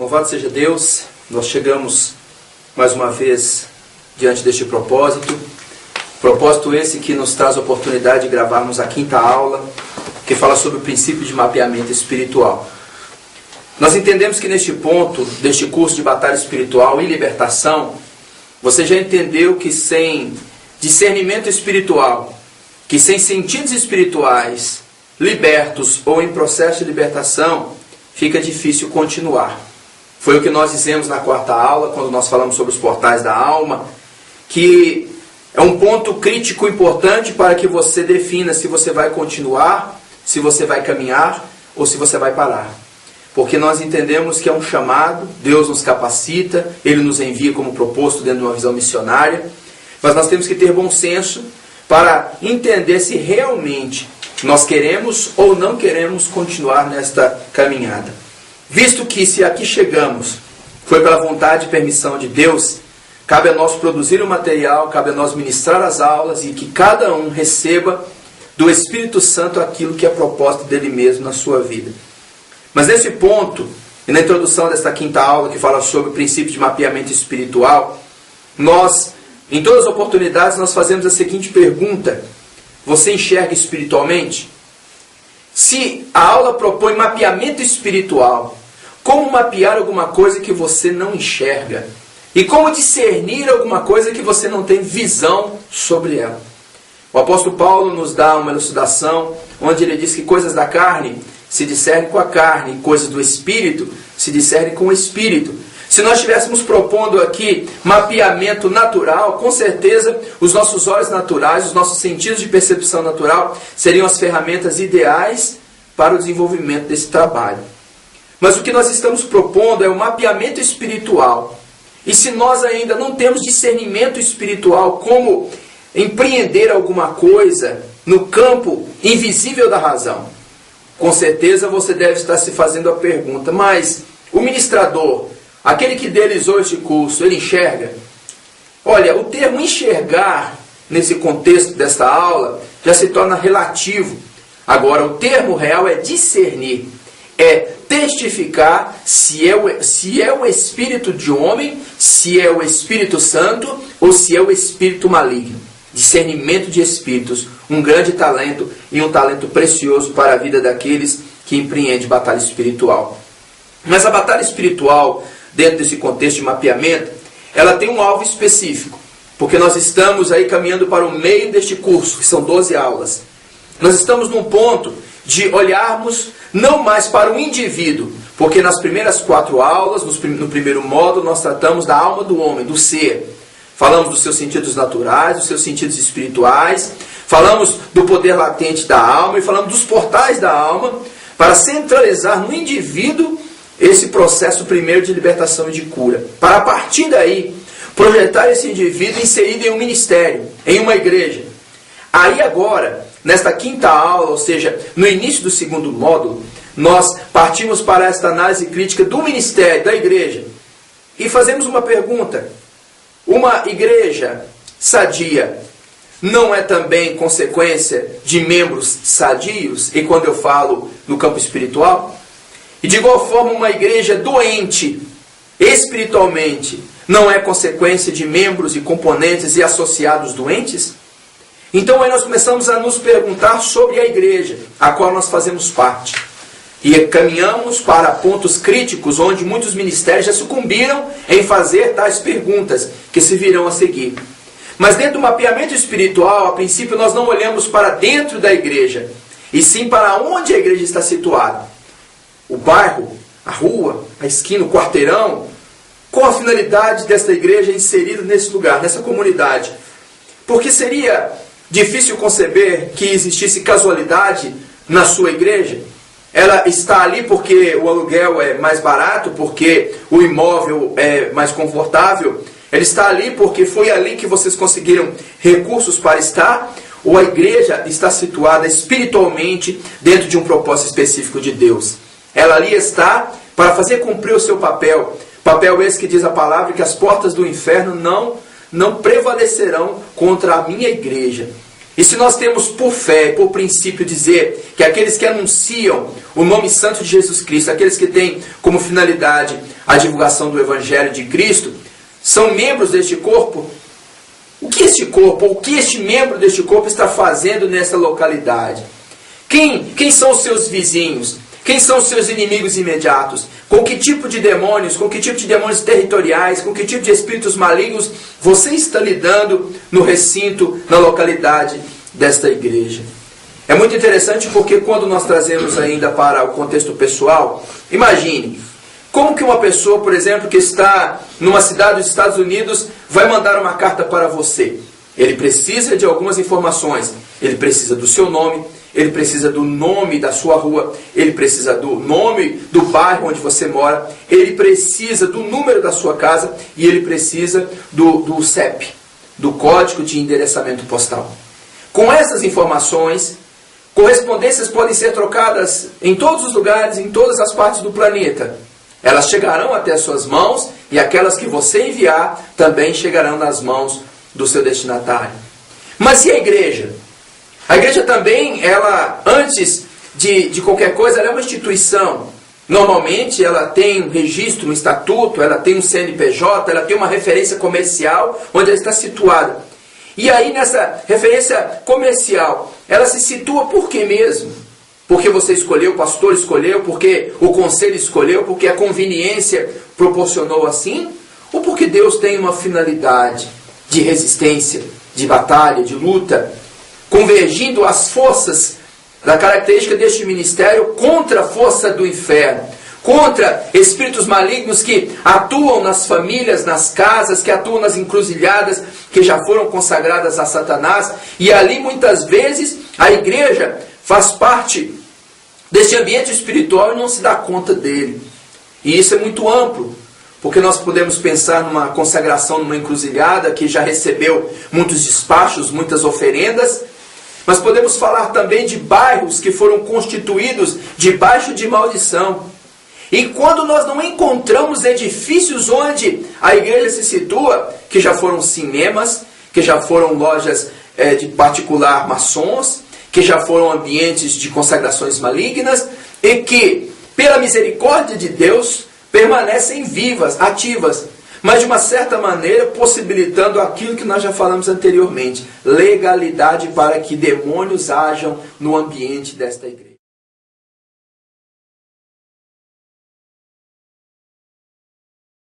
Louvado seja Deus, nós chegamos mais uma vez diante deste propósito esse que nos traz a oportunidade de gravarmos a quinta aula, que fala sobre o princípio de mapeamento espiritual. Nós entendemos que neste ponto, deste curso de batalha espiritual e libertação, você já entendeu que sem discernimento espiritual, que sem sentidos espirituais libertos ou em processo de libertação, fica difícil continuar. Foi o que nós dissemos na quarta aula, quando nós falamos sobre os portais da alma, que é um ponto crítico importante para que você defina se você vai continuar, se você vai caminhar ou se você vai parar. Porque nós entendemos que é um chamado, Deus nos capacita, Ele nos envia como proposto dentro de uma visão missionária, mas nós temos que ter bom senso para entender se realmente nós queremos ou não queremos continuar nesta caminhada. Visto que se aqui chegamos, foi pela vontade e permissão de Deus, cabe a nós produzir o material, cabe a nós ministrar as aulas e que cada um receba do Espírito Santo aquilo que é proposta dele mesmo na sua vida. Mas nesse ponto, e na introdução desta quinta aula que fala sobre o princípio de mapeamento espiritual, nós, em todas as oportunidades, nós fazemos a seguinte pergunta: você enxerga espiritualmente? Se a aula propõe mapeamento espiritual, como mapear alguma coisa que você não enxerga? E como discernir alguma coisa que você não tem visão sobre ela? O apóstolo Paulo nos dá uma elucidação, onde ele diz que coisas da carne se discernem com a carne, e coisas do Espírito se discernem com o Espírito. Se nós estivéssemos propondo aqui mapeamento natural, com certeza os nossos olhos naturais, os nossos sentidos de percepção natural seriam as ferramentas ideais para o desenvolvimento desse trabalho. Mas o que nós estamos propondo é o mapeamento espiritual. E se nós ainda não temos discernimento espiritual, como empreender alguma coisa no campo invisível da razão, com certeza você deve estar se fazendo a pergunta: mas o ministrador, aquele que idealizou este curso, ele enxerga? Olha, o termo enxergar, nesse contexto desta aula, já se torna relativo. Agora, o termo real é discernir, é testificar se é o espírito de homem, se é o Espírito Santo ou se é o espírito maligno. Discernimento de espíritos, um grande talento e um talento precioso para a vida daqueles que empreendem batalha espiritual. Mas a batalha espiritual, dentro desse contexto de mapeamento, ela tem um alvo específico, porque nós estamos aí caminhando para o meio deste curso, que são 12 aulas. Nós estamos num ponto de olharmos não mais para o indivíduo, porque nas primeiras 4 aulas, no primeiro módulo, nós tratamos da alma do homem, do ser. Falamos dos seus sentidos naturais, dos seus sentidos espirituais, falamos do poder latente da alma e falamos dos portais da alma, para centralizar no indivíduo esse processo primeiro de libertação e de cura. Para a partir daí, projetar esse indivíduo inserido em um ministério, em uma igreja. Aí agora, nesta quinta aula, ou seja, no início do segundo módulo, nós partimos para esta análise crítica do ministério, da igreja. E fazemos uma pergunta: uma igreja sadia não é também consequência de membros sadios? E quando eu falo no campo espiritual? E de igual forma, uma igreja doente espiritualmente não é consequência de membros e componentes e associados doentes? Então aí nós começamos a nos perguntar sobre a igreja, a qual nós fazemos parte. E caminhamos para pontos críticos onde muitos ministérios já sucumbiram em fazer tais perguntas que se virão a seguir. Mas dentro do mapeamento espiritual, a princípio nós não olhamos para dentro da igreja, e sim para onde a igreja está situada. O bairro, a rua, a esquina, o quarteirão. Qual a finalidade desta igreja inserida nesse lugar, nessa comunidade? Porque seria difícil conceber que existisse casualidade na sua igreja. Ela está ali porque o aluguel é mais barato, porque o imóvel é mais confortável. Ela está ali porque foi ali que vocês conseguiram recursos para estar. Ou a igreja está situada espiritualmente dentro de um propósito específico de Deus. Ela ali está para fazer cumprir o seu papel. Papel esse que diz a palavra que as portas do inferno não prevalecerão contra a minha igreja. E se nós temos por fé e por princípio dizer que aqueles que anunciam o nome santo de Jesus Cristo, aqueles que têm como finalidade a divulgação do Evangelho de Cristo, são membros deste corpo, o que este corpo, ou o que este membro deste corpo está fazendo nessa localidade? Quem são os seus vizinhos? Quem são os seus inimigos imediatos? Com que tipo de demônios, territoriais, com que tipo de espíritos malignos você está lidando no recinto, na localidade desta igreja? É muito interessante porque quando nós trazemos ainda para o contexto pessoal, imagine, como que uma pessoa, por exemplo, que está numa cidade dos Estados Unidos, vai mandar uma carta para você? Ele precisa de algumas informações, ele precisa do seu nome, ele precisa do nome da sua rua, ele precisa do nome do bairro onde você mora, ele precisa do número da sua casa e ele precisa do CEP, do Código de Endereçamento Postal. Com essas informações, correspondências podem ser trocadas em todos os lugares, em todas as partes do planeta. Elas chegarão até as suas mãos e aquelas que você enviar também chegarão nas mãos do seu destinatário. Mas e a igreja? A igreja também, ela, antes de qualquer coisa, ela é uma instituição. Normalmente ela tem um registro, um estatuto, ela tem um CNPJ, ela tem uma referência comercial onde ela está situada. E aí nessa referência comercial, ela se situa por quê mesmo? Porque você escolheu, o pastor escolheu, porque o conselho escolheu, porque a conveniência proporcionou assim? Ou porque Deus tem uma finalidade de resistência, de batalha, de luta, convergindo as forças da característica deste ministério contra a força do inferno, contra espíritos malignos que atuam nas famílias, nas casas, que atuam nas encruzilhadas que já foram consagradas a Satanás, e ali muitas vezes a igreja faz parte deste ambiente espiritual e não se dá conta dele. E isso é muito amplo, porque nós podemos pensar numa consagração, numa encruzilhada que já recebeu muitos despachos, muitas oferendas, mas podemos falar também de bairros que foram constituídos debaixo de maldição. E quando nós não encontramos edifícios onde a igreja se situa, que já foram cinemas, que já foram lojas de particular maçons, que já foram ambientes de consagrações malignas, e que, pela misericórdia de Deus, permanecem vivas, ativas, mas de uma certa maneira possibilitando aquilo que nós já falamos anteriormente, legalidade para que demônios hajam no ambiente desta igreja.